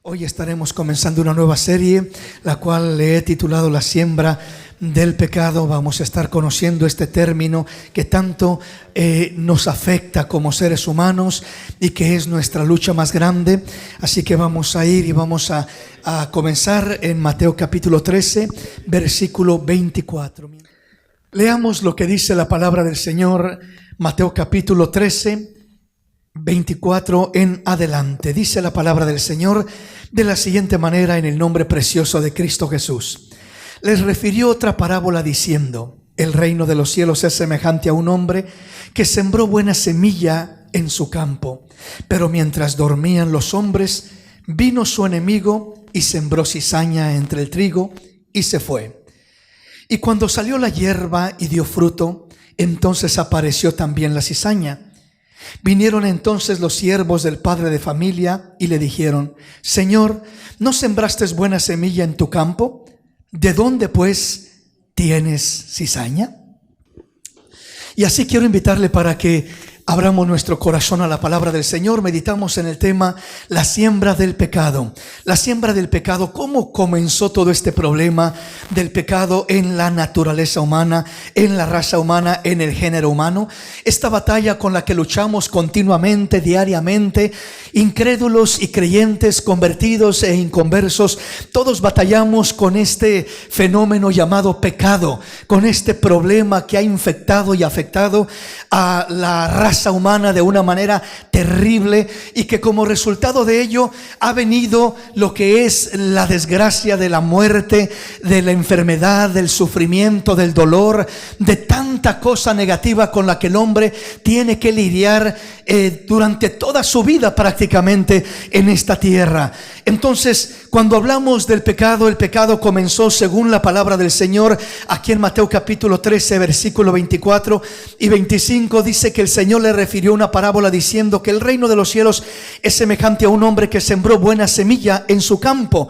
Hoy estaremos comenzando una nueva serie, la cual le he titulado La siembra del pecado. Vamos a estar conociendo este término que tanto nos afecta como seres humanos y que es nuestra lucha más grande. Así que vamos a ir y vamos a comenzar en Mateo capítulo 13, versículo 24. Leamos lo que dice la palabra del Señor, Mateo capítulo 13, 24 en adelante. Dice la palabra del Señor de la siguiente manera, en el nombre precioso de Cristo Jesús. Les refirió otra parábola diciendo: el reino de los cielos es semejante a un hombre que sembró buena semilla en su campo. Pero mientras dormían los hombres, vino su enemigo y sembró cizaña entre el trigo y se fue. Y cuando salió la hierba y dio fruto, entonces apareció también la cizaña. Vinieron entonces los siervos del padre de familia y le dijeron: Señor, ¿no sembraste buena semilla en tu campo? ¿De dónde pues tienes cizaña? Y así quiero invitarle para que abramos nuestro corazón a la palabra del Señor. Meditamos en el tema la siembra del pecado. La siembra del pecado. ¿Cómo comenzó todo este problema del pecado en la naturaleza humana, en la raza humana, en el género humano? Esta batalla con la que luchamos continuamente, diariamente, incrédulos y creyentes, convertidos e inconversos, todos batallamos con este fenómeno llamado pecado, con este problema que ha infectado y afectado a la raza humana de una manera terrible, y que como resultado de ello ha venido lo que es la desgracia de la muerte, de la enfermedad, del sufrimiento, del dolor, de tanta cosa negativa con la que el hombre tiene que lidiar durante toda su vida prácticamente en esta tierra. Entonces, cuando hablamos del pecado, el pecado comenzó, según la palabra del Señor, aquí en Mateo capítulo 13, versículo 24 y 25, dice que el Señor le refirió una parábola diciendo que el reino de los cielos es semejante a un hombre que sembró buena semilla en su campo.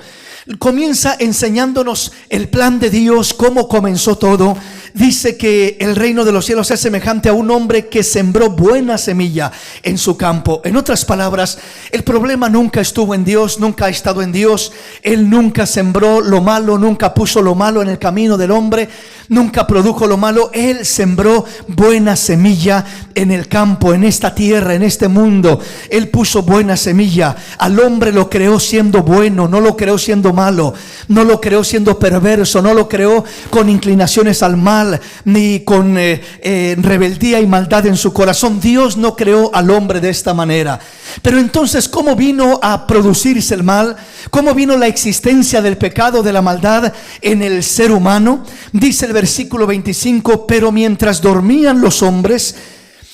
Comienza enseñándonos el plan de Dios, cómo comenzó todo. Dice que el reino de los cielos es semejante a un hombre que sembró buena semilla en su campo. En otras palabras, el problema nunca estuvo en Dios, nunca ha estado en Dios. Él nunca sembró lo malo, nunca puso lo malo en el camino del hombre, nunca produjo lo malo. Él sembró buena semilla en el campo, en esta tierra, en este mundo. Él puso buena semilla. Al hombre lo creó siendo bueno, no lo creó siendo malo, no lo creó siendo perverso, no lo creó con inclinaciones al mal, ni con rebeldía y maldad en su corazón. Dios no creó al hombre de esta manera. Pero entonces, ¿cómo vino a producirse el mal? ¿Cómo vino la existencia del pecado, de la maldad en el ser humano? Dice el versículo 25: pero mientras dormían los hombres,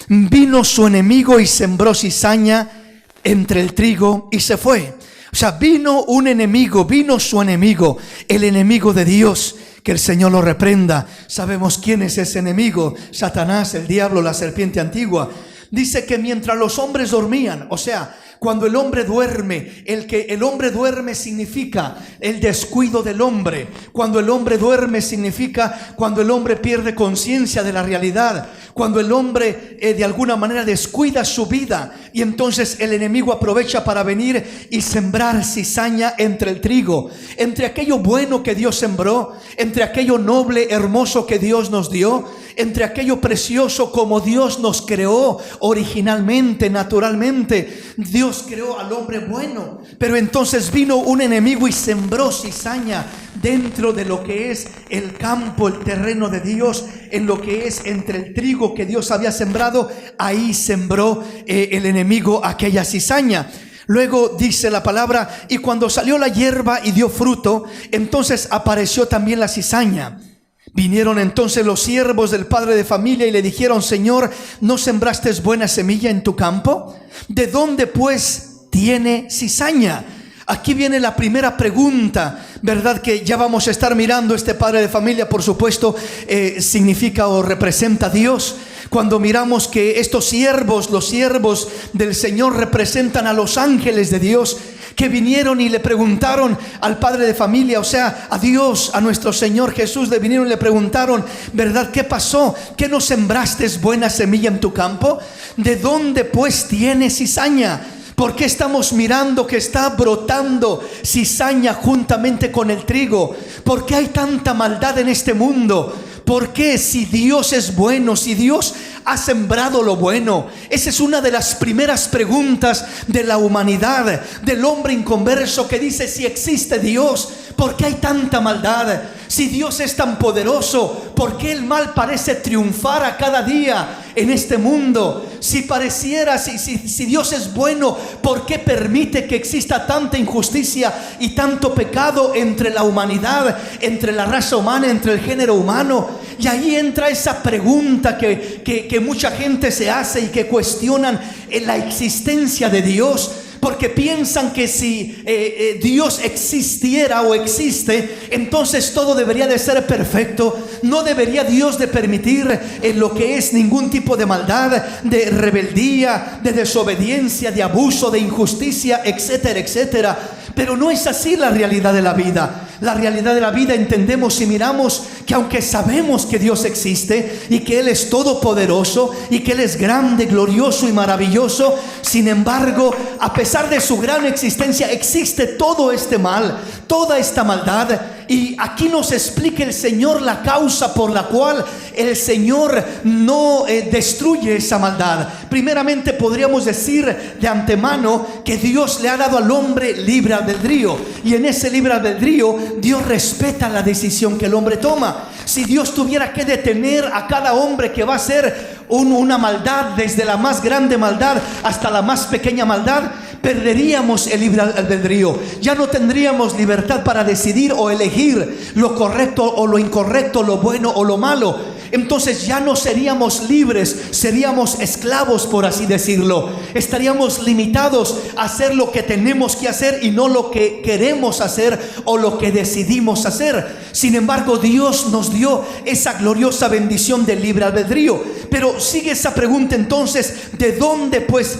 vino su enemigo y sembró cizaña entre el trigo y se fue. O sea, vino un enemigo, vino su enemigo, el enemigo de Dios. Que el Señor lo reprenda. Sabemos quién es ese enemigo: Satanás, el diablo, la serpiente antigua. Dice que mientras los hombres dormían, o sea, cuando el hombre duerme, el hombre duerme significa el descuido del hombre. Cuando el hombre duerme significa cuando el hombre pierde conciencia de la realidad, cuando el hombre de alguna manera descuida su vida, y entonces el enemigo aprovecha para venir y sembrar cizaña entre el trigo, entre aquello bueno que Dios sembró, entre aquello noble, hermoso que Dios nos dio, entre aquello precioso como Dios nos creó originalmente, naturalmente. Dios creó al hombre bueno, pero entonces vino un enemigo y sembró cizaña dentro de lo que es el campo, el terreno de Dios, en lo que es entre el trigo que Dios había sembrado. Ahí sembró el enemigo aquella cizaña. Luego dice la palabra: y cuando salió la hierba y dio fruto, entonces apareció también la cizaña. Vinieron entonces los siervos del padre de familia y le dijeron: Señor, ¿no sembraste buena semilla en tu campo? ¿De dónde pues tiene cizaña? Aquí viene la primera pregunta, ¿verdad? Que ya vamos a estar mirando. Este padre de familia, por supuesto, significa o representa a Dios. Cuando miramos que estos siervos, los siervos del Señor, representan a los ángeles de Dios, que vinieron y le preguntaron al padre de familia, o sea, a Dios, a nuestro Señor Jesús, le vinieron y le preguntaron, ¿verdad? ¿Qué pasó? ¿Que no sembraste buena semilla en tu campo? ¿De dónde pues tienes cizaña? ¿Por qué estamos mirando que está brotando cizaña juntamente con el trigo? ¿Por qué hay tanta maldad en este mundo? ¿Por qué, si Dios es bueno, si Dios ha sembrado lo bueno? Esa es una de las primeras preguntas de la humanidad, del hombre inconverso, que dice: si existe Dios, ¿por qué hay tanta maldad? Si Dios es tan poderoso, ¿por qué el mal parece triunfar a cada día en este mundo? Si pareciera, si Dios es bueno, ¿por qué permite que exista tanta injusticia y tanto pecado entre la humanidad, entre la raza humana, entre el género humano? Y ahí entra esa pregunta que mucha gente se hace y que cuestionan la existencia de Dios, porque piensan que si Dios existiera o existe, entonces todo debería de ser perfecto. No debería Dios de permitir lo que es ningún tipo de maldad, de rebeldía, de desobediencia, de abuso, de injusticia, etcétera, etcétera. Pero no es así la realidad de la vida. La realidad de la vida entendemos y miramos que aunque sabemos que Dios existe y que Él es todopoderoso y que Él es grande, glorioso y maravilloso, sin embargo, a pesar de su gran existencia, existe todo este mal, toda esta maldad. Y aquí nos explica el Señor la causa por la cual el Señor no destruye esa maldad. Primeramente, podríamos decir de antemano que Dios le ha dado al hombre libre albedrío, y en ese libre albedrío Dios respeta la decisión que el hombre toma. Si Dios tuviera que detener a cada hombre que va a hacer una maldad, desde la más grande maldad hasta la más pequeña maldad, perderíamos el libre albedrío. Ya no tendríamos libertad para decidir o elegir lo correcto o lo incorrecto, lo bueno o lo malo. Entonces ya no seríamos libres, seríamos esclavos, por así decirlo. Estaríamos limitados a hacer lo que tenemos que hacer y no lo que queremos hacer o lo que decidimos hacer. Sin embargo, Dios nos dio esa gloriosa bendición del libre albedrío. Pero sigue esa pregunta entonces: ¿de dónde pues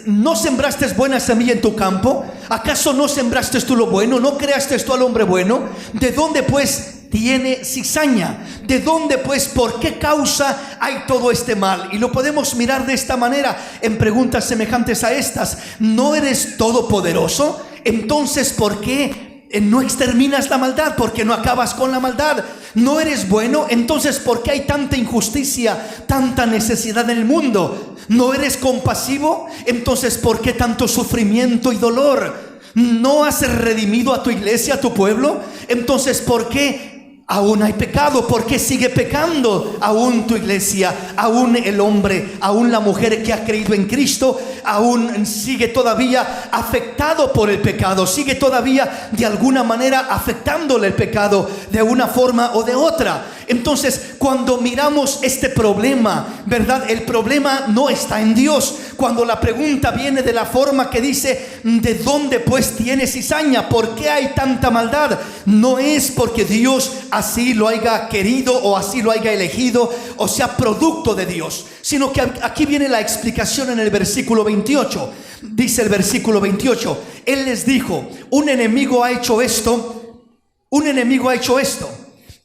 no sembraste buena semilla en tu campo? ¿Acaso no sembraste tú lo bueno? ¿No creaste tú al hombre bueno? ¿De dónde pues tiene cizaña? ¿De dónde pues, por qué causa hay todo este mal? Y lo podemos mirar de esta manera en preguntas semejantes a estas. ¿No eres todopoderoso? Entonces, ¿por qué no exterminas la maldad? ¿Por qué no acabas con la maldad? ¿No eres bueno? Entonces, ¿por qué hay tanta injusticia, tanta necesidad en el mundo? ¿No eres compasivo? Entonces, ¿por qué tanto sufrimiento y dolor? ¿No has redimido a tu iglesia, a tu pueblo? Entonces, ¿por qué aún hay pecado? ¿Por qué sigue pecando aún tu iglesia, aún el hombre, aún la mujer que ha creído en Cristo? Aún sigue todavía afectado por el pecado, sigue todavía de alguna manera afectándole el pecado de una forma o de otra. Entonces, cuando miramos este problema, ¿verdad? El problema no está en Dios. Cuando la pregunta viene de la forma que dice: ¿de dónde pues tiene cizaña? ¿Por qué hay tanta maldad? No es porque Dios así lo haya querido o así lo haya elegido, o sea, producto de Dios, sino que aquí viene la explicación en el versículo 28. Dice el versículo 28: Él les dijo: un enemigo ha hecho esto, un enemigo ha hecho esto.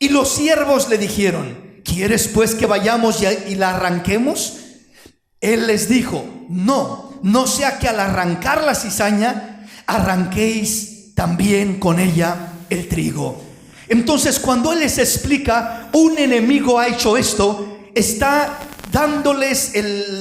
Y los siervos le dijeron: ¿quieres pues que vayamos y la arranquemos? Él les dijo: no sea que al arrancar la cizaña arranquéis también con ella el trigo. Entonces, cuando Él les explica: un enemigo ha hecho esto, está dándoles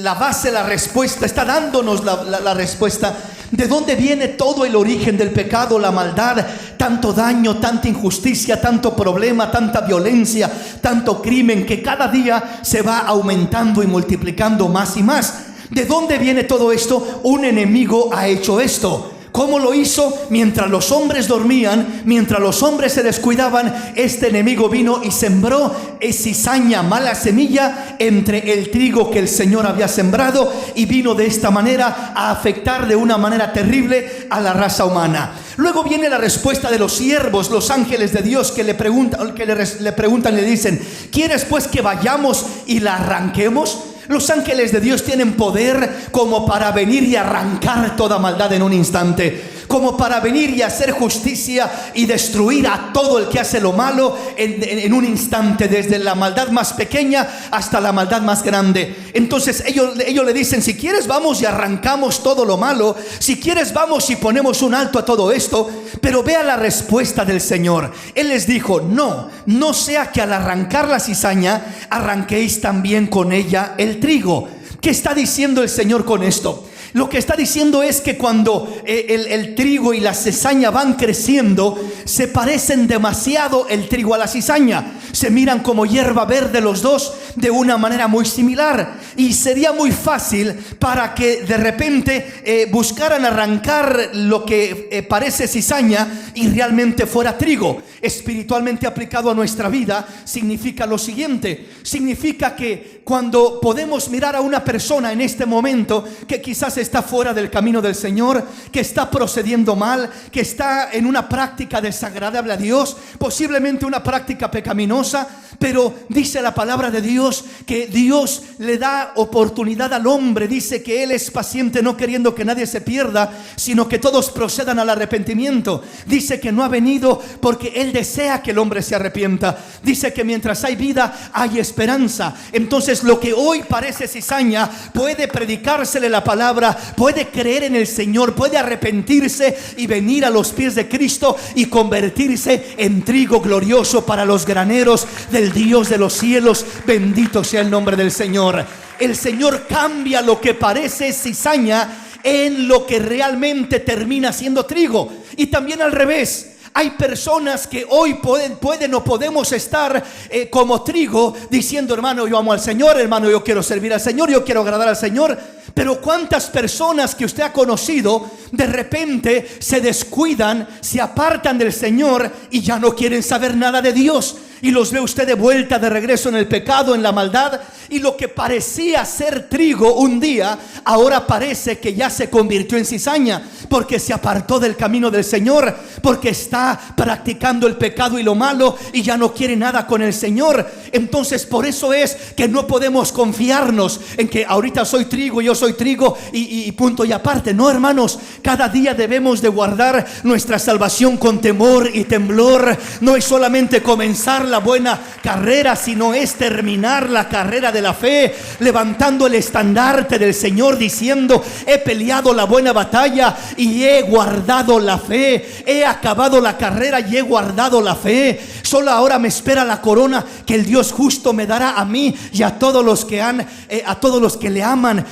la base, la respuesta, está dándonos la respuesta de dónde viene todo el origen del pecado, la maldad, tanto daño, tanta injusticia, tanto problema, tanta violencia, tanto crimen que cada día se va aumentando y multiplicando más y más. ¿De dónde viene todo esto? Un enemigo ha hecho esto. ¿Cómo lo hizo? Mientras los hombres dormían, mientras los hombres se descuidaban, este enemigo vino y sembró cizaña, mala semilla, entre el trigo que el Señor había sembrado, y vino de esta manera a afectar de una manera terrible a la raza humana. Luego viene la respuesta de los siervos, los ángeles de Dios, que le preguntan, le dicen: ¿quieres pues que vayamos y la arranquemos? Los ángeles de Dios tienen poder como para venir y arrancar toda maldad en un instante. como para venir y hacer justicia y destruir a todo el que hace lo malo en un instante, desde la maldad más pequeña hasta la maldad más grande. Entonces ellos le dicen: si quieres vamos y arrancamos todo lo malo, si quieres vamos y ponemos un alto a todo esto. Pero vea la respuesta del Señor. Él les dijo: no sea que al arrancar la cizaña arranquéis también con ella el trigo. ¿Qué está diciendo el Señor con esto? Lo que está diciendo es que cuando el trigo y la cizaña van creciendo, se parecen demasiado el trigo a la cizaña. Se miran como hierba verde los dos de una manera muy similar. Y sería muy fácil para que de repente buscaran arrancar lo que parece cizaña y realmente fuera trigo. Espiritualmente aplicado a nuestra vida significa lo siguiente: significa que cuando podemos mirar a una persona en este momento que quizás está fuera del camino del Señor, que está procediendo mal, que está en una práctica desagradable a Dios, posiblemente una práctica pecaminosa, pero dice la palabra de Dios que Dios le da oportunidad al hombre. Dice que Él es paciente, no queriendo que nadie se pierda, sino que todos procedan al arrepentimiento. Dice que no ha venido porque Él desea que el hombre se arrepienta. Dice que mientras hay vida hay esperanza. Entonces lo que hoy parece cizaña, puede predicársele la palabra, puede creer en el Señor, puede arrepentirse y venir a los pies de Cristo y convertirse en trigo glorioso para los graneros del Dios de los cielos. Bendito sea el nombre del Señor. El Señor cambia lo que parece cizaña en lo que realmente termina siendo trigo. Y también al revés. Hay personas que hoy pueden o podemos estar como trigo, diciendo: hermano, yo amo al Señor, hermano, yo quiero servir al Señor, yo quiero agradar al Señor. Pero cuántas personas que usted ha conocido de repente se descuidan, se apartan del Señor y ya no quieren saber nada de Dios. Y los ve usted de vuelta, de regreso en el pecado, en la maldad. Y lo que parecía ser trigo un día, ahora parece que ya se convirtió en cizaña, porque se apartó del camino del Señor, porque está practicando el pecado y lo malo y ya no quiere nada con el Señor. Entonces por eso es que no podemos confiarnos en que ahorita soy trigo, yo soy trigo y punto y aparte. No, hermanos, cada día debemos de guardar nuestra salvación con temor y temblor. No es solamente comenzar la buena carrera, sino es terminar la carrera de la fe, levantando el estandarte del Señor, diciendo: he peleado la buena batalla y he guardado la fe, he acabado la carrera y he guardado la fe. Solo ahora me espera la corona que el Dios justo me dará a mí y a todos los que le aman.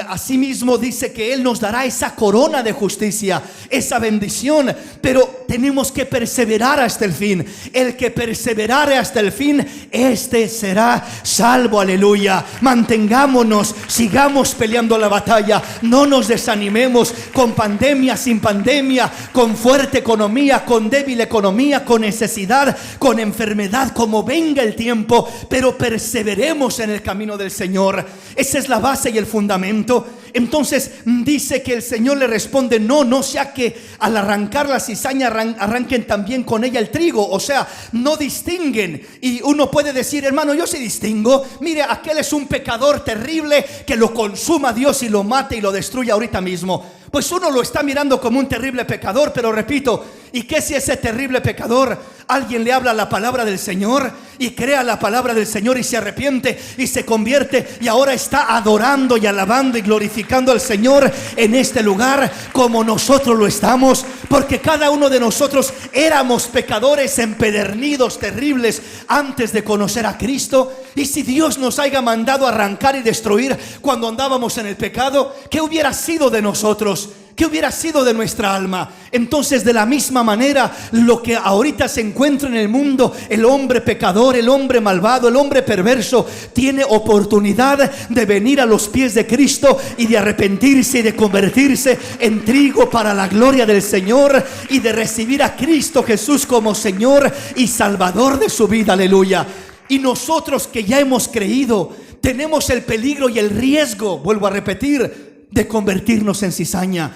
Asimismo dice que Él nos dará esa corona de justicia, esa bendición. Pero tenemos que perseverar hasta el fin. El que perseverare hasta el fin, este será salvo. Aleluya. Mantengámonos, sigamos peleando la batalla. No nos desanimemos con pandemia, sin pandemia, con fuerte economía, con débil economía, con necesidad, con enfermedad, como venga el tiempo, pero perseveremos en el camino del Señor. Esa es la base y el fundamento. Entonces dice que el Señor le responde: no sea que al arrancar la cizaña arranquen también con ella el trigo. O sea, no distinguen. Y uno puede decir: hermano, yo sí distingo. Mire, aquel es un pecador terrible, que lo consuma Dios y lo mate y lo destruya ahorita mismo. Pues uno lo está mirando como un terrible pecador. Pero repito, ¿y qué si ese terrible pecador alguien le habla la palabra del Señor y crea la palabra del Señor y se arrepiente y se convierte y ahora está adorando y alabando y glorificando al Señor en este lugar como nosotros lo estamos? Porque cada uno de nosotros éramos pecadores empedernidos, terribles, antes de conocer a Cristo. Y si Dios nos haya mandado arrancar y destruir cuando andábamos en el pecado, ¿qué hubiera sido de nosotros? ¿Qué hubiera sido de nuestra alma? Entonces, de la misma manera, lo que ahorita se encuentra en el mundo, el hombre pecador, el hombre malvado, el hombre perverso, tiene oportunidad de venir a los pies de Cristo y de arrepentirse y de convertirse en trigo para la gloria del Señor y de recibir a Cristo Jesús como Señor y Salvador de su vida. Aleluya. Y nosotros que ya hemos creído, tenemos el peligro y el riesgo, vuelvo a repetir, de convertirnos en cizaña.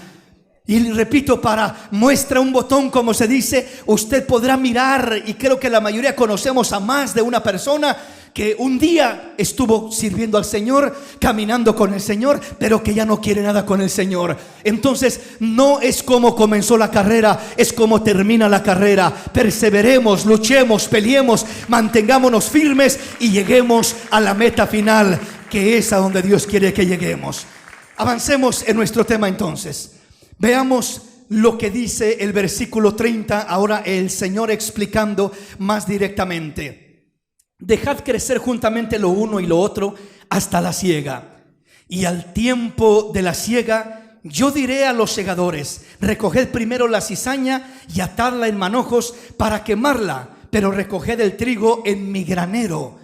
Y repito, para muestra un botón, como se dice, usted podrá mirar, y creo que la mayoría conocemos a más de una persona que un día estuvo sirviendo al Señor, caminando con el Señor, pero que ya no quiere nada con el Señor. Entonces no es como comenzó la carrera, es como termina la carrera. Perseveremos, luchemos, peleemos, mantengámonos firmes y lleguemos a la meta final, que es a donde Dios quiere que lleguemos. Avancemos en nuestro tema entonces. Veamos lo que dice el versículo 30, ahora el Señor explicando más directamente. Dejad crecer juntamente lo uno y lo otro hasta la siega. Y al tiempo de la siega, yo diré a los segadores: recoged primero la cizaña y atadla en manojos para quemarla, pero recoged el trigo en mi granero.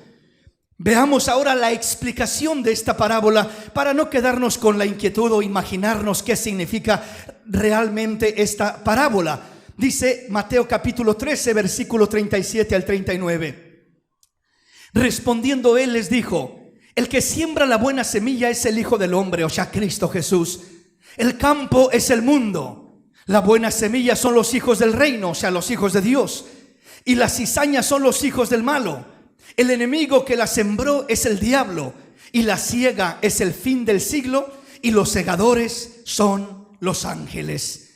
Veamos ahora la explicación de esta parábola para no quedarnos con la inquietud o imaginarnos qué significa realmente esta parábola. Dice Mateo capítulo 13, versículo 37 al 39. Respondiendo él les dijo: el que siembra la buena semilla es el Hijo del Hombre, o sea, Cristo Jesús. El campo es el mundo. La buena semilla son los hijos del reino, o sea, los hijos de Dios. Y las cizañas son los hijos del malo. El enemigo que la sembró es el diablo. Y la siega es el fin del siglo. Y los segadores son los ángeles.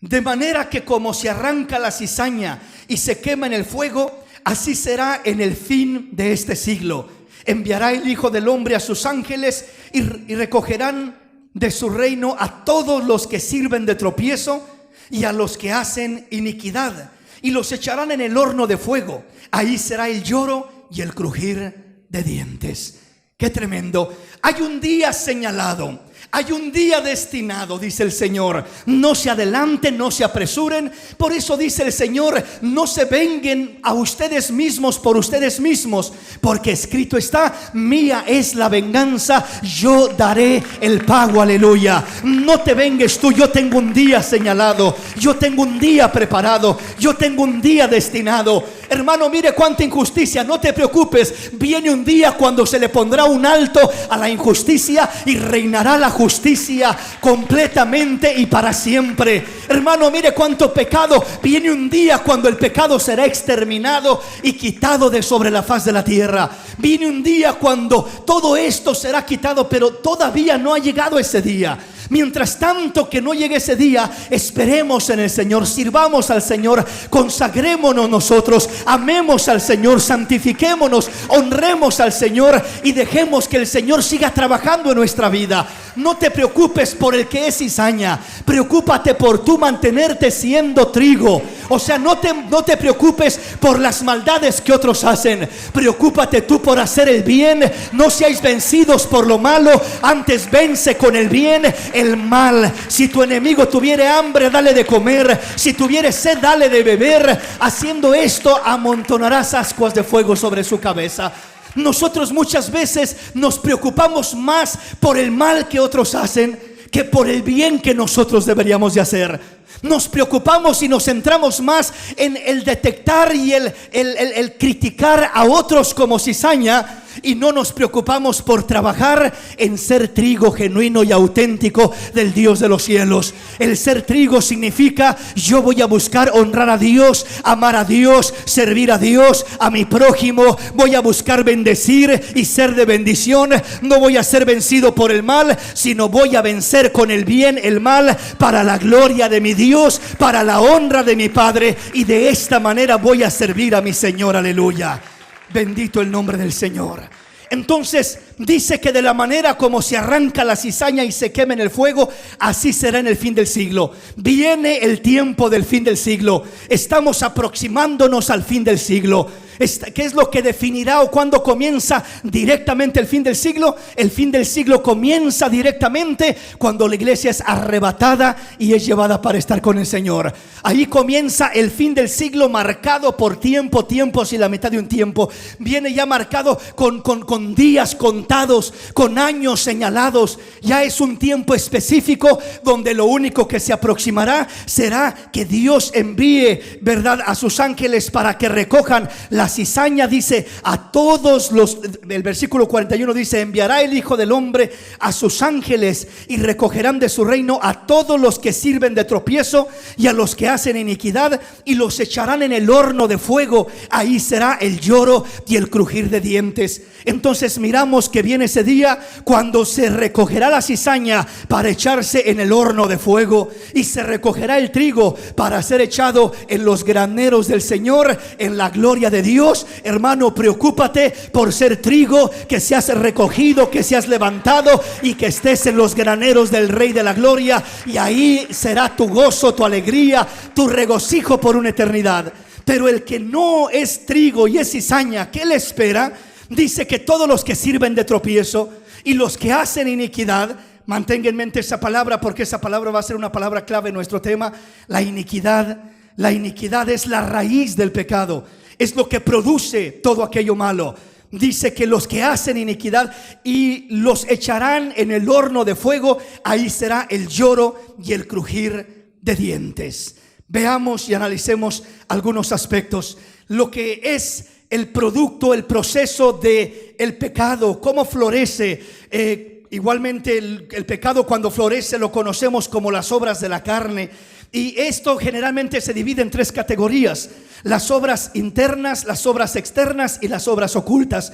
De manera que como se arranca la cizaña y se quema en el fuego, así será en el fin de este siglo. Enviará el Hijo del Hombre a sus ángeles y recogerán de su reino a todos los que sirven de tropiezo y a los que hacen iniquidad, y los echarán en el horno de fuego. Ahí será el lloro y el crujir de dientes. ¡Qué tremendo! Hay un día señalado, hay un día destinado, dice el Señor. No se adelanten, no se apresuren. Por eso dice el Señor: no se venguen a ustedes mismos por ustedes mismos, porque escrito está: mía es la venganza, yo daré el pago. Aleluya. No te vengues tú, yo tengo un día señalado, yo tengo un día preparado, yo tengo un día destinado. Hermano, mire cuánta injusticia. No te preocupes, viene un día cuando se le pondrá un alto a la injusticia y reinará la justicia completamente y para siempre. Hermano, mire cuánto pecado. Viene un día cuando el pecado será exterminado y quitado de sobre la faz de la tierra. Viene un día cuando todo esto será quitado, pero todavía no ha llegado ese día. Mientras tanto que no llegue ese día, esperemos en el Señor, sirvamos al Señor, consagrémonos nosotros, amemos al Señor, santifiquémonos, honremos al Señor y dejemos que el Señor siga trabajando en nuestra vida. No te preocupes por el que es cizaña, preocúpate por tú mantenerte siendo trigo. O sea, no te preocupes por las maldades que otros hacen, preocúpate tú por hacer el bien. No seáis vencidos por lo malo, antes vence con el bien el mal. Si tu enemigo tuviere hambre, dale de comer. Si tuviere sed, dale de beber. Haciendo esto, amontonarás ascuas de fuego sobre su cabeza. Nosotros muchas veces nos preocupamos más por el mal que otros hacen que por el bien que nosotros deberíamos de hacer. Nos preocupamos y nos centramos más en el detectar y el criticar a otros como cizaña, y no nos preocupamos por trabajar en ser trigo genuino y auténtico del Dios de los cielos. El ser trigo significa: yo voy a buscar honrar a Dios, amar a Dios, servir a Dios, a mi prójimo. Voy a buscar bendecir y ser de bendición. No voy a ser vencido por el mal, sino voy a vencer con el bien el mal, para la gloria de mi Dios, para la honra de mi Padre, y de esta manera voy a servir a mi Señor. Aleluya. Bendito el nombre del Señor. Entonces dice que de la manera como se arranca la cizaña y se quema en el fuego, así será en el fin del siglo. Viene el tiempo del fin del siglo. Estamos aproximándonos al fin del siglo. ¿Qué es lo que definirá o cuándo comienza directamente el fin del siglo? El fin del siglo comienza directamente cuando la iglesia es arrebatada y es llevada para estar con el Señor. Ahí comienza el fin del siglo, marcado por tiempos y la mitad de un tiempo. Viene ya marcado con días, con contados, con años señalados. Ya es un tiempo específico donde lo único que se aproximará será que Dios envíe, ¿verdad?, a sus ángeles para que recojan la cizaña. Dice a todos los, el versículo 41 dice: enviará el Hijo del Hombre a sus ángeles y recogerán de su reino a todos los que sirven de tropiezo y a los que hacen iniquidad, y los echarán en el horno de fuego. Ahí será el lloro y el crujir de dientes. Entonces miramos que viene ese día cuando se recogerá la cizaña para echarse en el horno de fuego, y se recogerá el trigo para ser echado en los graneros del Señor, en la gloria de Dios. Hermano, preocúpate por ser trigo, que seas recogido, que seas levantado y que estés en los graneros del Rey de la Gloria, y ahí será tu gozo, tu alegría, tu regocijo por una eternidad. Pero el que no es trigo y es cizaña, ¿qué le espera? Dice que todos los que sirven de tropiezo y los que hacen iniquidad. Mantenga en mente esa palabra, porque esa palabra va a ser una palabra clave en nuestro tema. La iniquidad. La iniquidad es la raíz del pecado, es lo que produce todo aquello malo. Dice que los que hacen iniquidad y los echarán en el horno de fuego. Ahí será el lloro y el crujir de dientes. Veamos y analicemos algunos aspectos. Lo que es el producto, el proceso de el pecado, cómo florece. Igualmente el pecado, cuando florece, lo conocemos como las obras de la carne. Y esto generalmente se divide en tres categorías: las obras internas, las obras externas y las obras ocultas.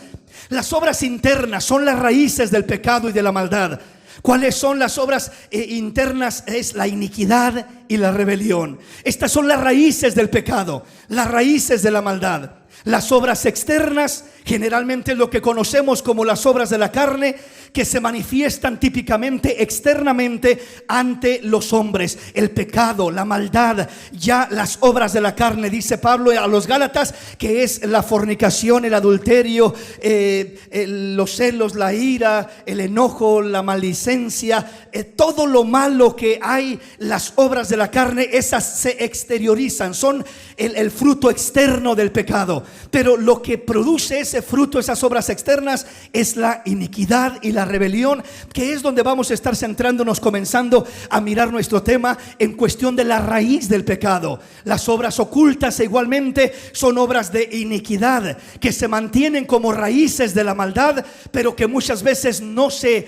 Las obras internas son las raíces del pecado y de la maldad. ¿Cuáles son las obras internas? Es la iniquidad y la rebelión. Estas son las raíces del pecado, las raíces de la maldad. Las obras externas, generalmente lo que conocemos como las obras de la carne, que se manifiestan típicamente externamente ante los hombres. El pecado, la maldad, ya las obras de la carne, dice Pablo a los Gálatas, que es la fornicación, el adulterio, los celos, la ira, el enojo, la maldicencia, todo lo malo que hay. Las obras de la carne, esas se exteriorizan, son el fruto externo del pecado. Pero lo que produce ese fruto, esas obras externas, es la iniquidad y la rebelión, que es donde vamos a estar centrándonos, comenzando a mirar nuestro tema en cuestión de la raíz del pecado. Las obras ocultas igualmente son obras de iniquidad que se mantienen como raíces de la maldad, pero que muchas veces no se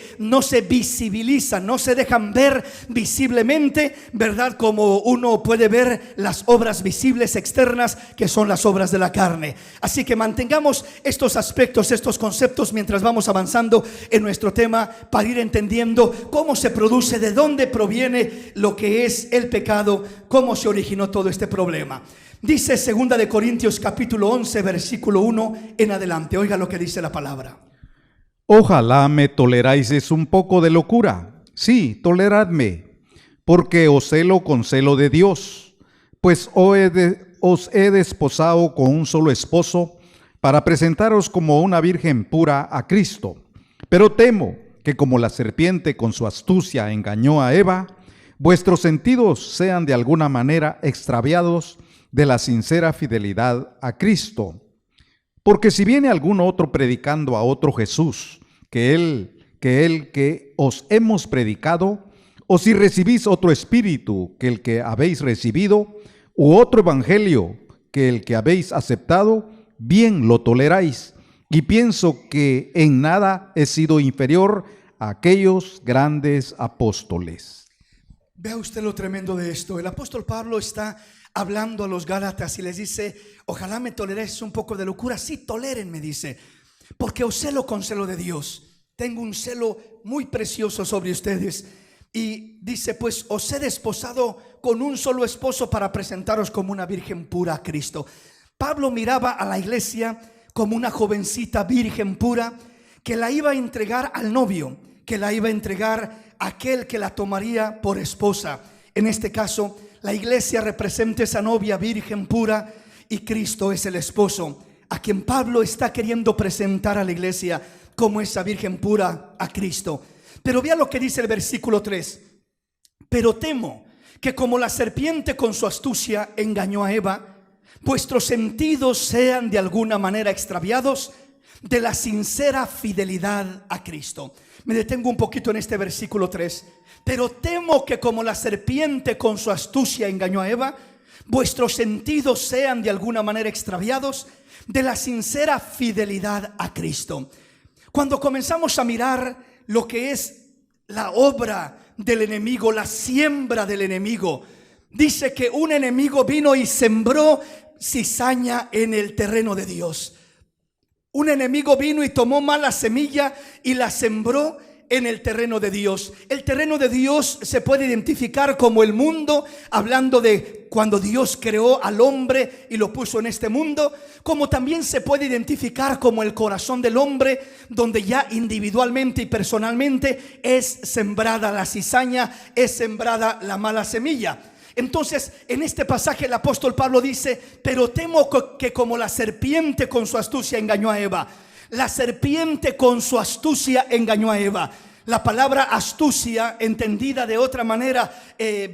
visibilizan, no se dejan ver visiblemente, ¿verdad? Como uno puede ver las obras visibles externas, que son las obras de la carne. Así que mantengamos estos aspectos, estos conceptos mientras vamos avanzando en nuestro tema, para ir entendiendo cómo se produce, de dónde proviene lo que es el pecado, cómo se originó todo este problema. Dice 2 de Corintios capítulo 11 versículo 1 en adelante. Oiga lo que dice la palabra. Ojalá me toleráis un poco de locura. Sí, toleradme, porque os celo con celo de Dios, pues os he desposado con un solo esposo, para presentaros como una virgen pura a Cristo. Pero temo que, como la serpiente con su astucia engañó a Eva, vuestros sentidos sean de alguna manera extraviados de la sincera fidelidad a Cristo. Porque si viene algún otro predicando a otro Jesús que el que os hemos predicado, o si recibís otro espíritu que el que habéis recibido, u otro evangelio que el que habéis aceptado, bien lo toleráis. Y pienso que en nada he sido inferior a aquellos grandes apóstoles. Vea usted lo tremendo de esto. El apóstol Pablo está hablando a los Gálatas y les dice: ojalá me toleréis un poco de locura. Sí, tolérenme, dice, porque os celo con celo de Dios. Tengo un celo muy precioso sobre ustedes. Y dice: pues os he desposado con un solo esposo para presentaros como una virgen pura a Cristo. Pablo miraba a la iglesia como una jovencita virgen pura, que la iba a entregar al novio, que la iba a entregar a aquel que la tomaría por esposa. En este caso, la iglesia representa esa novia virgen pura, y Cristo es el esposo, a quien Pablo está queriendo presentar a la iglesia como esa virgen pura a Cristo. Pero vea lo que dice el versículo 3. Pero temo que, como la serpiente con su astucia engañó a Eva, vuestros sentidos sean de alguna manera extraviados de la sincera fidelidad a Cristo. Me detengo un poquito en este versículo 3. Pero temo que como la serpiente con su astucia engañó a Eva, vuestros sentidos sean de alguna manera extraviados de la sincera fidelidad a Cristo. Cuando comenzamos a mirar lo que es la obra del enemigo, la siembra del enemigo, dice que un enemigo vino y sembró cizaña en el terreno de Dios. Un enemigo vino y tomó mala semilla y la sembró en el terreno de Dios. El terreno de Dios se puede identificar como el mundo, hablando de cuando Dios creó al hombre y lo puso en este mundo, como también se puede identificar como el corazón del hombre, donde ya individualmente y personalmente es sembrada la cizaña, es sembrada la mala semilla. Entonces, en este pasaje el apóstol Pablo dice: pero temo que como la serpiente con su astucia engañó a Eva. La serpiente con su astucia engañó a Eva. La palabra astucia, entendida de otra manera,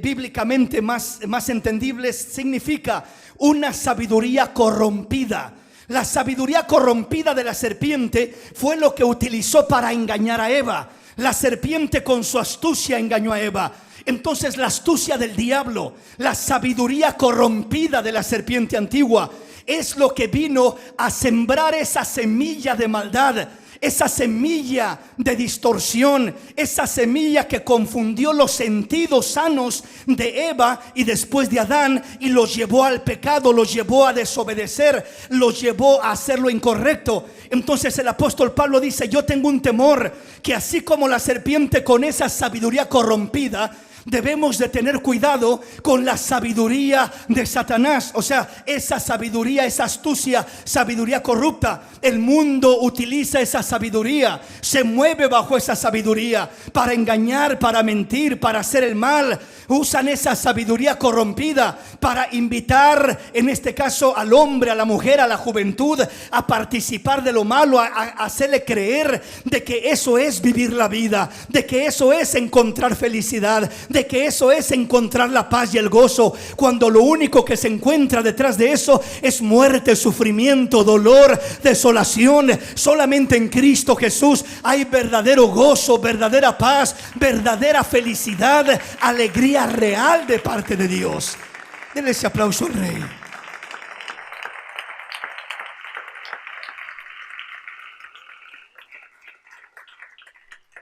bíblicamente más entendible, significa una sabiduría corrompida. La sabiduría corrompida de la serpiente fue lo que utilizó para engañar a Eva. La serpiente con su astucia engañó a Eva. Entonces la astucia del diablo, la sabiduría corrompida de la serpiente antigua, es lo que vino a sembrar esa semilla de maldad, esa semilla de distorsión, esa semilla que confundió los sentidos sanos de Eva y después de Adán, y los llevó al pecado, los llevó a desobedecer, los llevó a hacer lo incorrecto. Entonces el apóstol Pablo dice: yo tengo un temor que así como la serpiente con esa sabiduría corrompida, debemos de tener cuidado con la sabiduría de Satanás. O sea, esa sabiduría, esa astucia, sabiduría corrupta. El mundo utiliza esa sabiduría, se mueve bajo esa sabiduría para engañar, para mentir, para hacer el mal. Usan esa sabiduría corrompida para invitar, en este caso, al hombre, a la mujer, a la juventud, a participar de lo malo, a hacerle creer de que eso es vivir la vida, de que eso es encontrar felicidad, de que eso es encontrar la paz y el gozo, cuando lo único que se encuentra detrás de eso es muerte, sufrimiento, dolor, desolación. Solamente en Cristo Jesús hay verdadero gozo, verdadera paz, verdadera felicidad, alegría real de parte de Dios. Denle ese aplauso al Rey.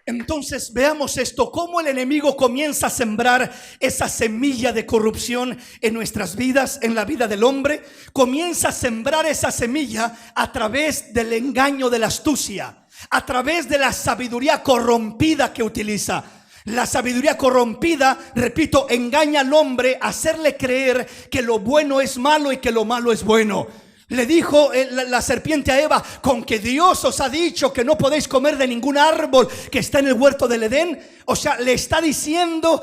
Entonces veamos esto, cómo el enemigo comienza a sembrar esa semilla de corrupción en nuestras vidas, en la vida del hombre. Comienza a sembrar esa semilla a través del engaño de la astucia, a través de la sabiduría corrompida que utiliza. La sabiduría corrompida, repito, engaña al hombre a hacerle creer que lo bueno es malo y que lo malo es bueno. Le dijo la serpiente a Eva: con que Dios os ha dicho que no podéis comer de ningún árbol que está en el huerto del Edén. O sea, le está diciendo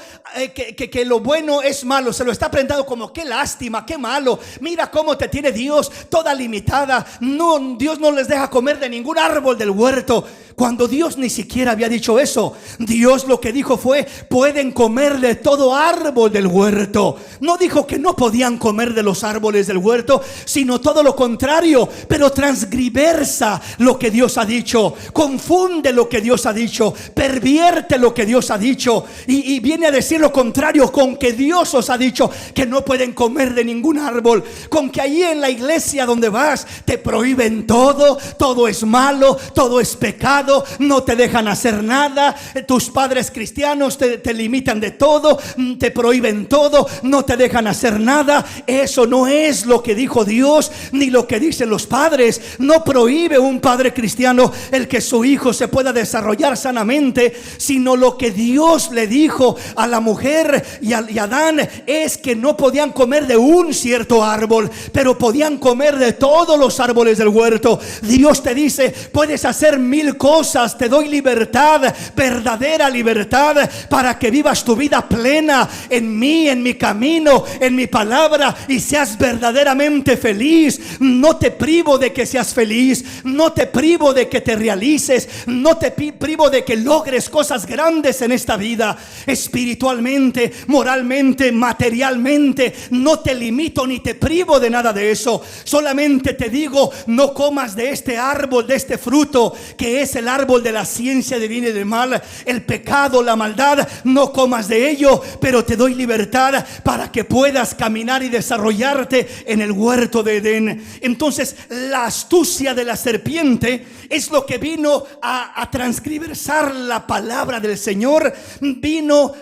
que lo bueno es malo. Se lo está presentando como: qué lástima, qué malo. Mira cómo te tiene Dios toda limitada. No, Dios no les deja comer de ningún árbol del huerto. Cuando Dios ni siquiera había dicho eso. Dios lo que dijo fue: pueden comer de todo árbol del huerto. No dijo que no podían comer de los árboles del huerto, sino todo lo contrario. Pero transgriversa lo que Dios ha dicho, confunde lo que Dios ha dicho, pervierte lo que Dios ha dicho, y viene a decir lo contrario. Con que Dios os ha dicho que no pueden comer de ningún árbol, con que allí en la iglesia donde vas te prohíben todo, todo es malo, todo es pecado, no te dejan hacer nada, tus padres cristianos te limitan de todo, te prohíben todo, no te dejan hacer nada. Eso no es lo que dijo Dios, ni lo que dicen los padres. No prohíbe un padre cristiano el que su hijo se pueda desarrollar sanamente, sino lo que Dios le dijo a la mujer y a Adán es que no podían comer de un cierto árbol, pero podían comer de todos los árboles del huerto. Dios te dice: puedes hacer 1000 cosas cosas, te doy libertad, verdadera libertad, para que vivas tu vida plena en mí, en mi camino, en mi palabra, y seas verdaderamente feliz. No te privo de que seas feliz, no te privo de que te realices, no te privo de que logres cosas grandes en esta vida, espiritualmente, moralmente, materialmente. No te limito ni te privo de nada de eso. Solamente te digo, no comas de este árbol, de este fruto, que es el árbol de la ciencia de bien y de mal, el pecado, la maldad. No comas de ello, pero te doy libertad para que puedas caminar y desarrollarte en el huerto de Edén. Entonces, la astucia de la serpiente es lo que vino a transcribersar la palabra del Señor. Vino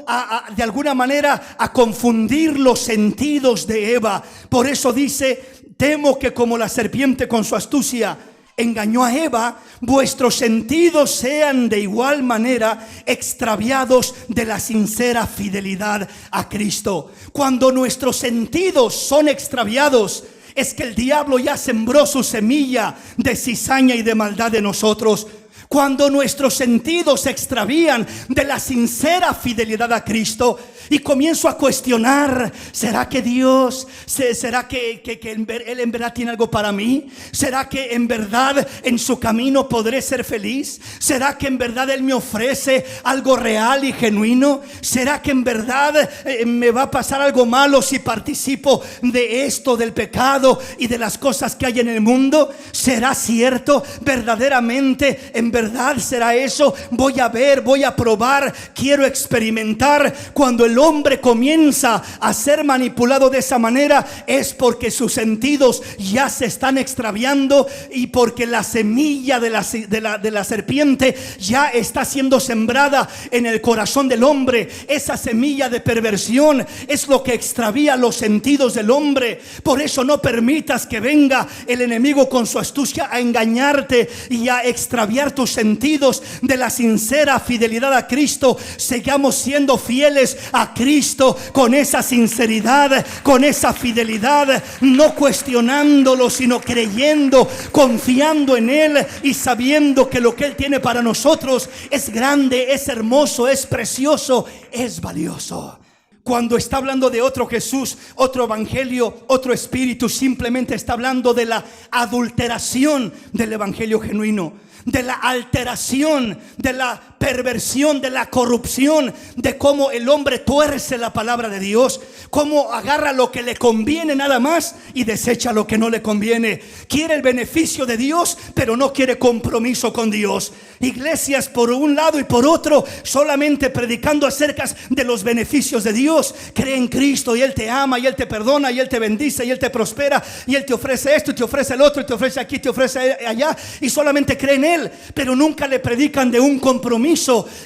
de alguna manera a confundir los sentidos de Eva. Por eso dice: temo que como la serpiente con su astucia engañó a Eva, vuestros sentidos sean de igual manera extraviados de la sincera fidelidad a Cristo. Cuando nuestros sentidos son extraviados, es que el diablo ya sembró su semilla de cizaña y de maldad en nosotros. Cuando nuestros sentidos se extravían de la sincera fidelidad a Cristo, y comienzo a cuestionar: ¿será que Dios, será que Él en verdad tiene algo para mí? ¿Será que en verdad en su camino podré ser feliz? ¿Será que en verdad Él me ofrece algo real y genuino? ¿Será que en verdad me va a pasar algo malo si participo de esto, del pecado y de las cosas que hay en el mundo? ¿Será cierto? ¿Verdaderamente, en verdad será eso? Voy a ver, voy a probar, quiero experimentar. Cuando el hombre comienza a ser manipulado de esa manera, es porque sus sentidos ya se están extraviando, y porque la semilla de la serpiente ya está siendo sembrada en el corazón del hombre. Esa semilla de perversión es lo que extravía los sentidos del hombre. Por eso no permitas que venga el enemigo con su astucia a engañarte y a extraviar tus sentidos de la sincera fidelidad a Cristo. Sigamos siendo fieles a Cristo con esa sinceridad, con esa fidelidad, no cuestionándolo, sino creyendo, confiando en Él y sabiendo que lo que Él tiene para nosotros es grande, es hermoso, es precioso, es valioso. Cuando está hablando de otro Jesús, otro evangelio, otro espíritu, simplemente está hablando de la adulteración del evangelio genuino, de la alteración, de la perversión, de la corrupción, de cómo el hombre tuerce la palabra de Dios, cómo agarra lo que le conviene nada más y desecha lo que no le conviene. Quiere el beneficio de Dios, pero no quiere compromiso con Dios. Iglesias por un lado y por otro, solamente predicando acerca de los beneficios de Dios. Cree en Cristo y Él te ama, y Él te perdona, y Él te bendice, y Él te prospera, y Él te ofrece esto, y te ofrece el otro, y te ofrece aquí, te ofrece allá, y solamente cree en Él, pero nunca le predican de un compromiso.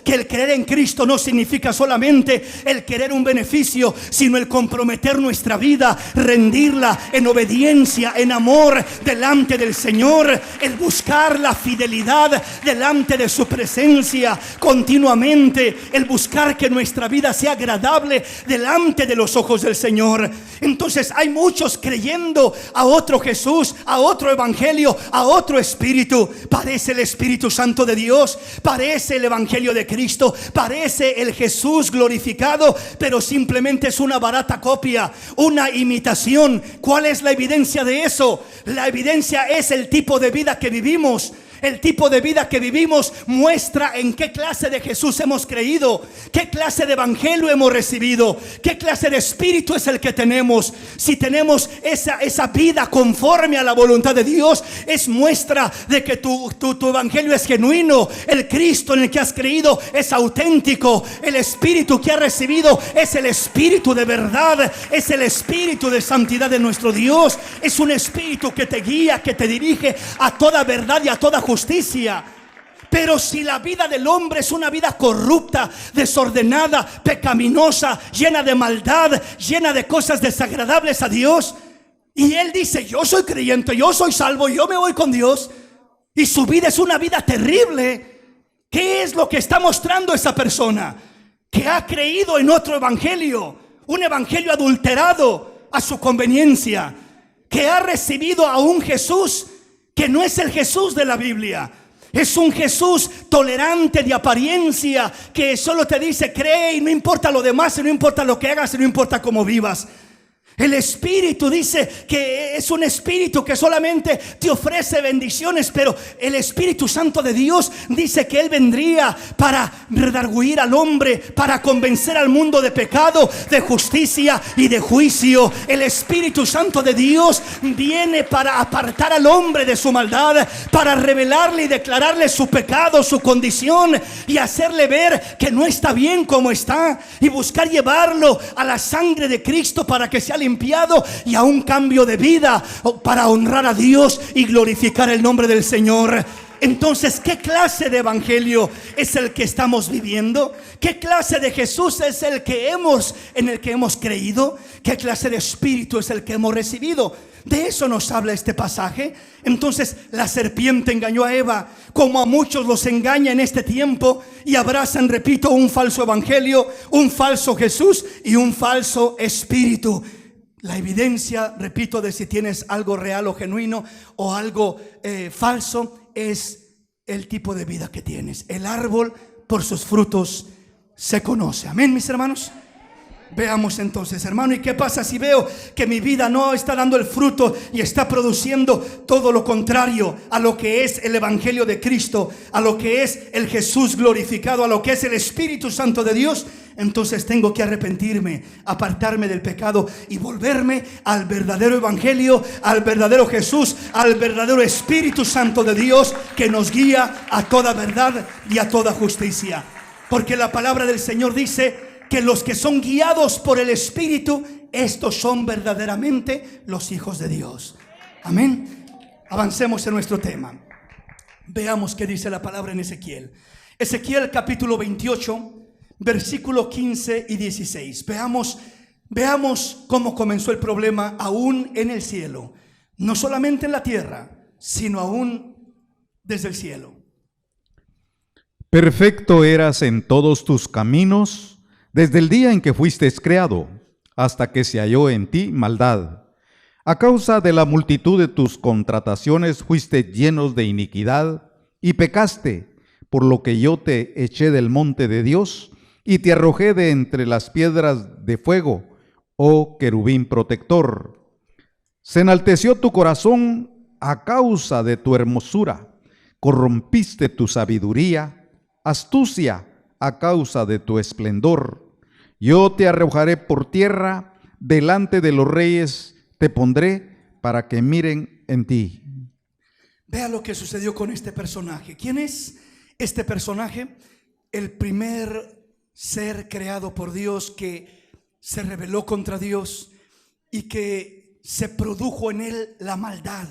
Que el creer en Cristo no significa solamente el querer un beneficio, sino el comprometer nuestra vida, rendirla en obediencia, en amor delante del Señor, el buscar la fidelidad delante de su presencia continuamente, el buscar que nuestra vida sea agradable delante de los ojos del Señor. Entonces hay muchos creyendo a otro Jesús, a otro evangelio, a otro espíritu. Parece el Espíritu Santo de Dios, parece el evangelio de Cristo, parece el Jesús glorificado, pero simplemente es una barata copia, una imitación. ¿Cuál es la evidencia de eso? La evidencia es el tipo de vida que vivimos. El tipo de vida que vivimos muestra en qué clase de Jesús hemos creído, qué clase de evangelio hemos recibido, qué clase de espíritu es el que tenemos. Si tenemos esa vida conforme a la voluntad de Dios, es muestra de que tu evangelio es genuino. El Cristo en el que has creído es auténtico. El espíritu que has recibido es el espíritu de verdad, es el espíritu de santidad de nuestro Dios. Es un espíritu que te guía, que te dirige a toda verdad y a toda justicia. Pero si la vida del hombre es una vida corrupta, desordenada, pecaminosa, llena de maldad, llena de cosas desagradables a Dios, y él dice: yo soy creyente, yo soy salvo, yo me voy con Dios, y su vida es una vida terrible, ¿qué es lo que está mostrando esa persona? Que ha creído en otro evangelio, un evangelio adulterado a su conveniencia, que ha recibido a un Jesús que no es el Jesús de la Biblia, Es un Jesús tolerante de apariencia, que solo te dice cree y no importa lo demás, y no importa lo que hagas, y no importa cómo vivas. El Espíritu dice que es un Espíritu que solamente te ofrece bendiciones, pero el Espíritu Santo de Dios dice que Él vendría para redarguir al hombre, para convencer al mundo de pecado, de justicia y de juicio. El Espíritu Santo de Dios viene para apartar al hombre de su maldad, para revelarle y declararle su pecado, su condición, y hacerle ver que no está bien como está, y buscar llevarlo a la sangre de Cristo para que sea limpiado y a un cambio de vida para honrar a Dios y glorificar el nombre del Señor. Entonces, ¿qué clase de evangelio es el que estamos viviendo? ¿Qué clase de Jesús es en el que hemos creído? ¿Qué clase de espíritu es el que hemos recibido? De eso nos habla este pasaje. Entonces, la serpiente engañó a Eva, como a muchos los engaña en este tiempo, y abrazan, repito, un falso evangelio, un falso Jesús y un falso espíritu. La evidencia, repito, de si tienes algo real o genuino o algo falso es el tipo de vida que tienes. El árbol por sus frutos se conoce. Amén, mis hermanos. Veamos entonces, hermano, ¿y qué pasa si veo que mi vida no está dando el fruto y está produciendo todo lo contrario a lo que es el evangelio de Cristo, a lo que es el Jesús glorificado, a lo que es el Espíritu Santo de Dios? Entonces tengo que arrepentirme, apartarme del pecado y volverme al verdadero evangelio, al verdadero Jesús, al verdadero Espíritu Santo de Dios, que nos guía a toda verdad y a toda justicia. Porque la palabra del Señor dice que los que son guiados por el Espíritu, estos son verdaderamente los hijos de Dios. Amén. Avancemos en nuestro tema. Veamos qué dice la palabra en Ezequiel. Ezequiel capítulo 28, versículo 15 y 16. Veamos cómo comenzó el problema aún en el cielo. No solamente en la tierra, sino aún desde el cielo. Perfecto eras en todos tus caminos, desde el día en que fuiste creado, hasta que se halló en ti maldad. A causa de la multitud de tus contrataciones fuiste llenos de iniquidad y pecaste, por lo que yo te eché del monte de Dios y te arrojé de entre las piedras de fuego, oh querubín protector. Se enalteció tu corazón a causa de tu hermosura, corrompiste tu sabiduría, astucia a causa de tu esplendor. Yo te arrojaré por tierra, delante de los reyes te pondré para que miren en ti. Vea lo que sucedió con este personaje. ¿Quién es este personaje? El primer ser creado por Dios que se rebeló contra Dios y que se produjo en él la maldad.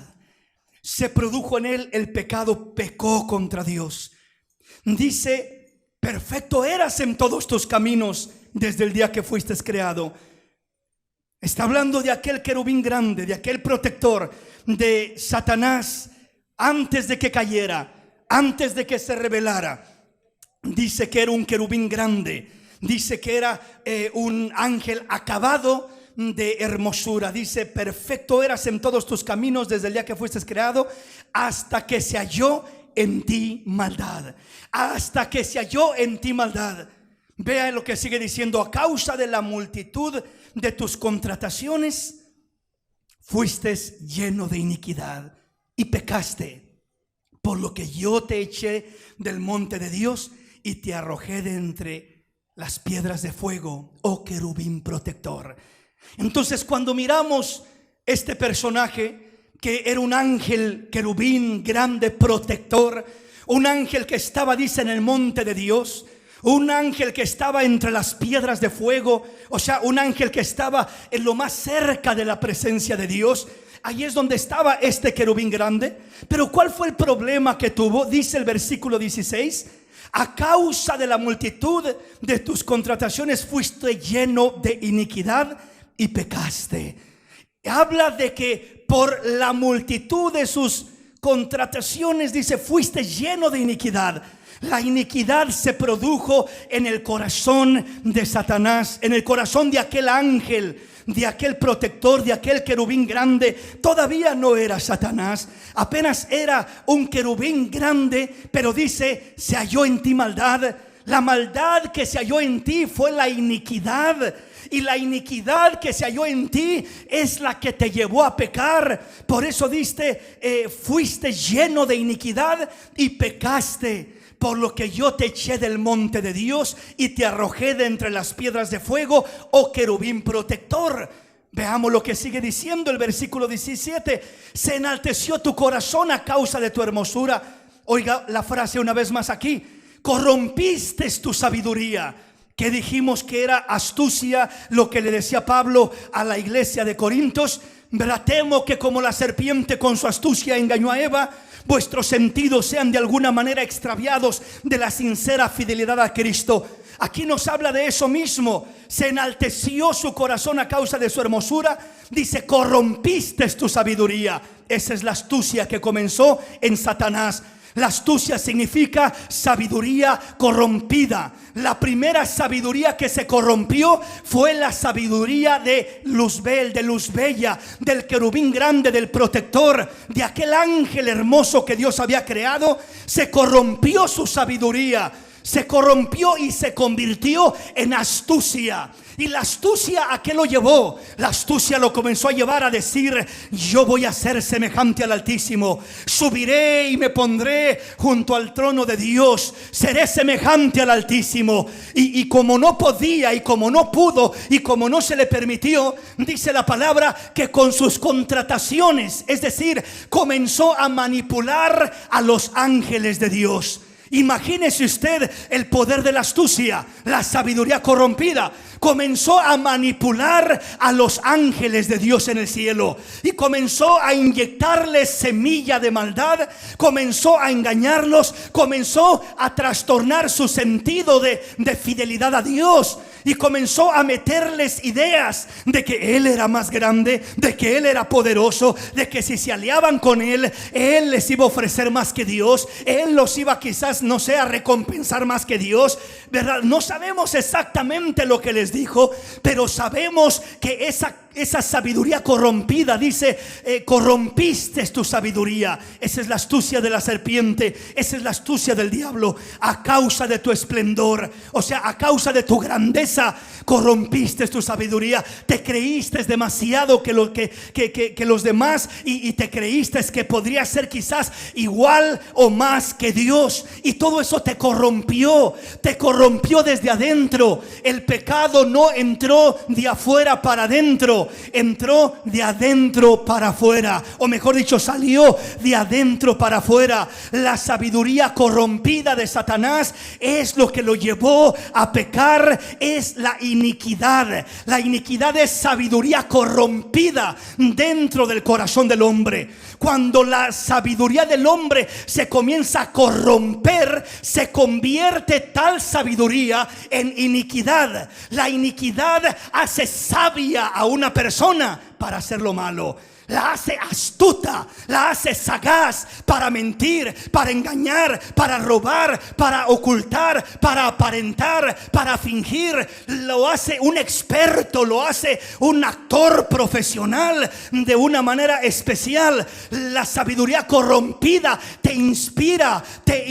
Se produjo en él el pecado, pecó contra Dios. Dice: perfecto eras en todos tus caminos desde el día que fuiste creado. Está hablando de aquel querubín grande, de aquel protector, de Satanás, antes de que cayera, antes de que se rebelara. Dice que era un querubín grande, dice que era un ángel acabado de hermosura. Dice: perfecto eras en todos tus caminos desde el día que fuiste creado, hasta que se halló en ti maldad. Hasta que se halló en ti maldad. Vea lo que sigue diciendo: a causa de la multitud de tus contrataciones fuiste lleno de iniquidad y pecaste, por lo que yo te eché del monte de Dios y te arrojé de entre las piedras de fuego, oh querubín protector. Entonces, cuando miramos este personaje, que era un ángel querubín grande protector, un ángel que estaba, dice, en el monte de Dios, un ángel que estaba entre las piedras de fuego, o sea, un ángel que estaba en lo más cerca de la presencia de Dios. Ahí es donde estaba este querubín grande. Pero ¿cuál fue el problema que tuvo? Dice el versículo 16: a causa de la multitud de tus contrataciones fuiste lleno de iniquidad y pecaste. Habla de que por la multitud de sus contrataciones, dice, fuiste lleno de iniquidad. La iniquidad se produjo en el corazón de Satanás, en el corazón de aquel ángel de aquel protector, de aquel querubín grande, todavía no era Satanás, apenas era un querubín grande, pero dice, se halló en ti maldad. La maldad que se halló en ti fue la iniquidad. Y la iniquidad que se halló en ti es la que te llevó a pecar. Por eso fuiste lleno de iniquidad y pecaste. Por lo que yo te eché del monte de Dios y te arrojé de entre las piedras de fuego, oh querubín protector. Veamos lo que sigue diciendo el versículo 17. Se enalteció tu corazón a causa de tu hermosura. Oiga la frase una vez más aquí. Corrompiste tu sabiduría. Que dijimos que era astucia lo que le decía Pablo a la iglesia de Corintios. Temo que como la serpiente con su astucia engañó a Eva, vuestros sentidos sean de alguna manera extraviados de la sincera fidelidad a Cristo. Aquí nos habla de eso mismo. Se enalteció su corazón a causa de su hermosura. Dice, corrompiste tu sabiduría. Esa es la astucia que comenzó en Satanás. La astucia significa sabiduría corrompida. La primera sabiduría que se corrompió fue la sabiduría de Luzbel, de Luzbella, del querubín grande, del protector, de aquel ángel hermoso que Dios había creado. Se corrompió su sabiduría. Se corrompió y se convirtió en astucia. ¿Y la astucia a qué lo llevó? La astucia lo comenzó a llevar a decir, yo voy a ser semejante al Altísimo. Subiré y me pondré junto al trono de Dios. Seré semejante al Altísimo. Y como no podía, y como no pudo, y como no se le permitió, dice la palabra que con sus contrataciones, es decir, comenzó a manipular a los ángeles de Dios. Imagínese usted el poder de la astucia, la sabiduría corrompida. Comenzó a manipular a los ángeles de Dios en el cielo y comenzó a inyectarles semilla de maldad, comenzó a engañarlos, comenzó a trastornar su sentido de fidelidad a Dios. Y comenzó a meterles ideas de que Él era más grande, de que Él era poderoso, de que si se aliaban con Él, Él les iba a ofrecer más que Dios. Él los iba quizás, no sé, a recompensar más que Dios, ¿verdad? No sabemos exactamente lo que les dijo, pero sabemos que esa sabiduría corrompida, dice, corrompiste tu sabiduría. Esa es la astucia de la serpiente, esa es la astucia del diablo. A causa de tu esplendor, o sea, a causa de tu grandeza, corrompiste tu sabiduría. Te creíste demasiado que los demás y te creíste que podría ser quizás igual o más que Dios. Y todo eso te corrompió desde adentro. El pecado no entró de afuera para adentro, entró de adentro para afuera, o mejor dicho, salió de adentro para afuera. La sabiduría corrompida de Satanás es lo que lo llevó a pecar, es la iniquidad. La iniquidad es sabiduría corrompida dentro del corazón del hombre. Cuando la sabiduría del hombre se comienza a corromper, se convierte tal sabiduría en iniquidad. La iniquidad hace sabia a una persona para hacer lo malo. La hace astuta, la hace sagaz para mentir, para engañar, para robar, para ocultar, para aparentar, para fingir. Lo hace un experto, lo hace un actor profesional de una manera especial. La sabiduría corrompida te inspira, te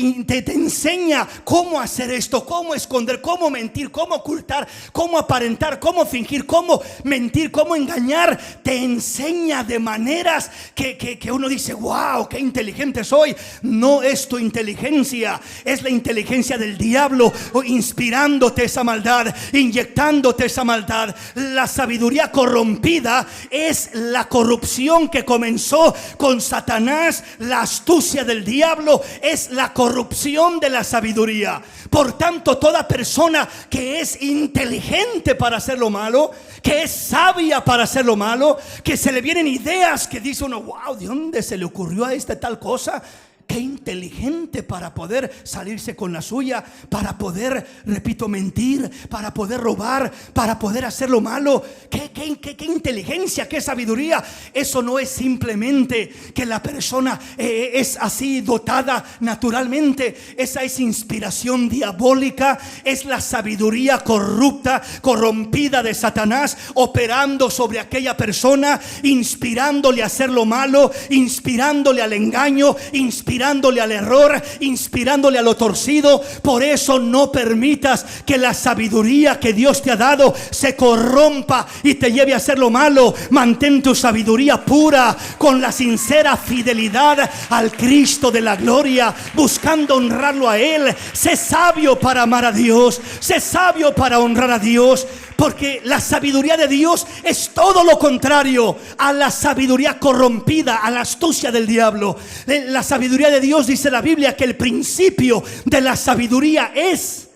enseña cómo hacer esto, cómo esconder, cómo mentir, cómo ocultar, cómo aparentar, cómo fingir, cómo mentir, cómo engañar. Te enseña de maneras que uno dice, wow, qué inteligente soy. No es tu inteligencia, es la inteligencia del diablo inspirándote esa maldad, inyectándote esa maldad. La sabiduría corrompida es la corrupción que comenzó con Satanás. La astucia del diablo es la corrupción de la sabiduría. Por tanto, toda persona que es inteligente para hacer lo malo, que es sabia para hacer lo malo, que se le vienen ideas que dice uno, wow, ¿de dónde se le ocurrió a tal cosa? qué inteligente para poder salirse con la suya, para poder, repito, mentir, para poder robar, para poder hacer lo malo. Qué inteligencia, qué sabiduría. Eso no es simplemente que la persona es así dotada naturalmente. Esa es inspiración diabólica, es la sabiduría corrupta, corrompida de Satanás, operando sobre aquella persona, inspirándole a hacer lo malo, inspirándole al engaño, inspirándole al error, inspirándole a lo torcido. Por eso no permitas que la sabiduría que Dios te ha dado se corrompa y te lleve a hacer lo malo. Mantén tu sabiduría pura, con la sincera fidelidad al Cristo de la gloria, buscando honrarlo a Él. Sé sabio para amar a Dios, sé sabio para honrar a Dios, porque la sabiduría de Dios es todo lo contrario a la sabiduría corrompida, a la astucia del diablo. La sabiduría de Dios, dice la Biblia, que el principio de la sabiduría es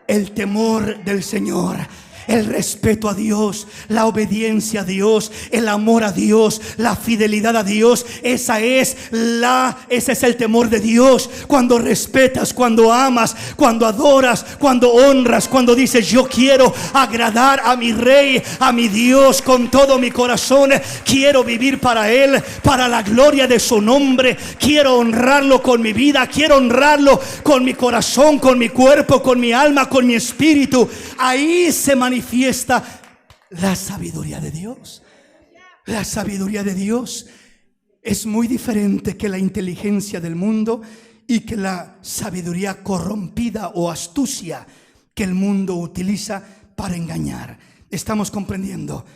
el temor del Señor. El respeto a Dios, la obediencia a Dios, el amor a Dios, la fidelidad a Dios. Ese es el temor de Dios. Cuando respetas, cuando amas, cuando adoras, cuando honras, cuando dices: yo quiero agradar a mi Rey, a mi Dios con todo mi corazón. Quiero vivir para Él, para la gloria de su nombre. Quiero honrarlo con mi vida, quiero honrarlo con mi corazón, con mi cuerpo, con mi alma, con mi espíritu. Ahí se manifiesta la sabiduría de Dios. La sabiduría de Dios es muy diferente que la inteligencia del mundo y que la sabiduría corrompida o astucia que el mundo utiliza para engañar. ¿Estamos comprendiendo?